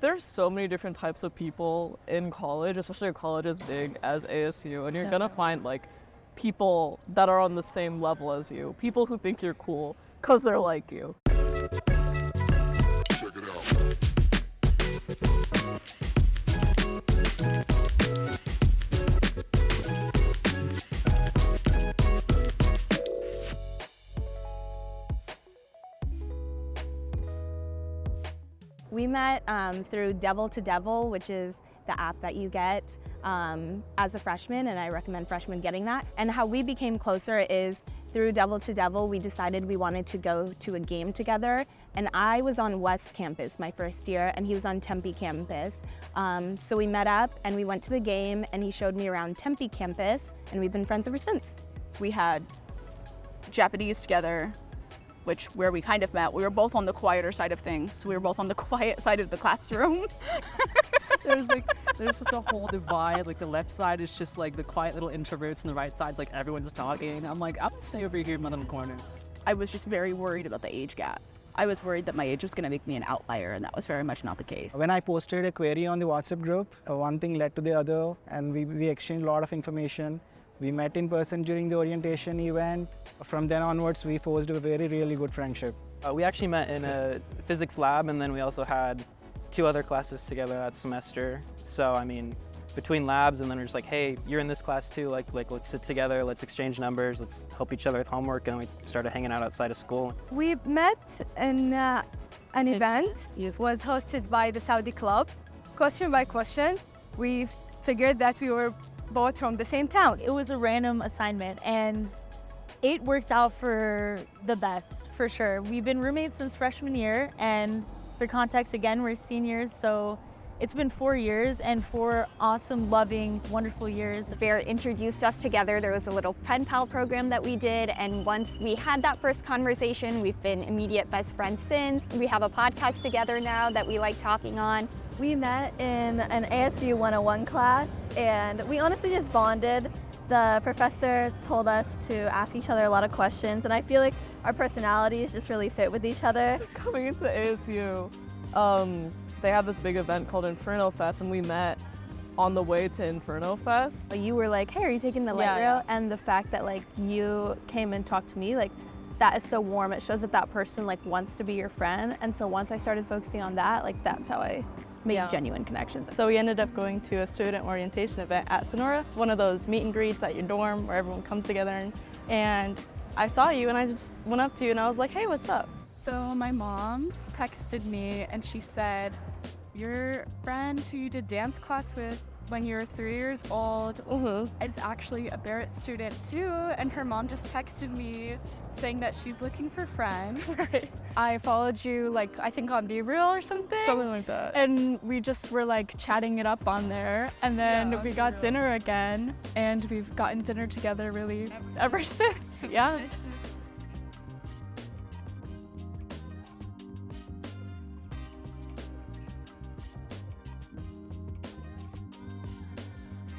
There's so many different types of people in college, especially a college as big as ASU, and you're gonna find like people that are on the same level as you, people who think you're cool because they're like you. Check it out. We met through Devil to Devil, which is the app that you get as a freshman, and I recommend freshmen getting that. And how we became closer is through Devil to Devil, we decided we wanted to go to a game together. And I was on West Campus my first year, and he was on Tempe campus. So we met up and we went to the game, and he showed me around Tempe campus, and we've been friends ever since. We had Japanese together, where we kind of met. We were both on the quieter side of things. We were both on the quiet side of the classroom. There's just a whole divide. Like the left side is just like the quiet little introverts, and the right side's like everyone's talking. I'm like, I'm gonna stay over here in the corner. I was just very worried about the age gap. I was worried that my age was gonna make me an outlier, and that was very much not the case. When I posted a query on the WhatsApp group, one thing led to the other, and we exchanged a lot of information. We met in person during the orientation event. From then onwards, we forged a really good friendship. We actually met in a physics lab, and then we also had 2 other classes together that semester. So, I mean, between labs and then we're just like, hey, you're in this class too, like let's sit together, let's exchange numbers, let's help each other with homework, and we started hanging out outside of school. We met in an event. It was hosted by the Saudi club. Question by question, we figured that we were both from the same town. It was a random assignment, and it worked out for the best, for sure. We've been roommates since freshman year, and for context, again, we're seniors, so it's been 4 years, and 4 awesome, loving, wonderful years. Bear introduced us together. There was a little pen pal program that we did, and once we had that first conversation, we've been immediate best friends since. We have a podcast together now that we like talking on. We met in an ASU 101 class, and we honestly just bonded. The professor told us to ask each other a lot of questions, and I feel like our personalities just really fit with each other. Coming into ASU, they had this big event called Inferno Fest, and we met on the way to Inferno Fest. You were like, hey, are you taking the light rail? And the fact that like you came and talked to me, like that is so warm. It shows that that person like wants to be your friend. And so once I started focusing on that, like that's how I make genuine connections. So we ended up going to a student orientation event at Sonora, one of those meet and greets at your dorm where everyone comes together. And I saw you and I just went up to you and I was like, hey, what's up? So my mom texted me and she said, your friend who you did dance class with when you were 3 years old is actually a Barrett student too, and her mom just texted me saying that she's looking for friends. Right. I followed you like I think on Be Real or something. Something like that. And we just were like chatting it up on there, and then we got dinner again, and we've gotten dinner together really ever since. Yeah.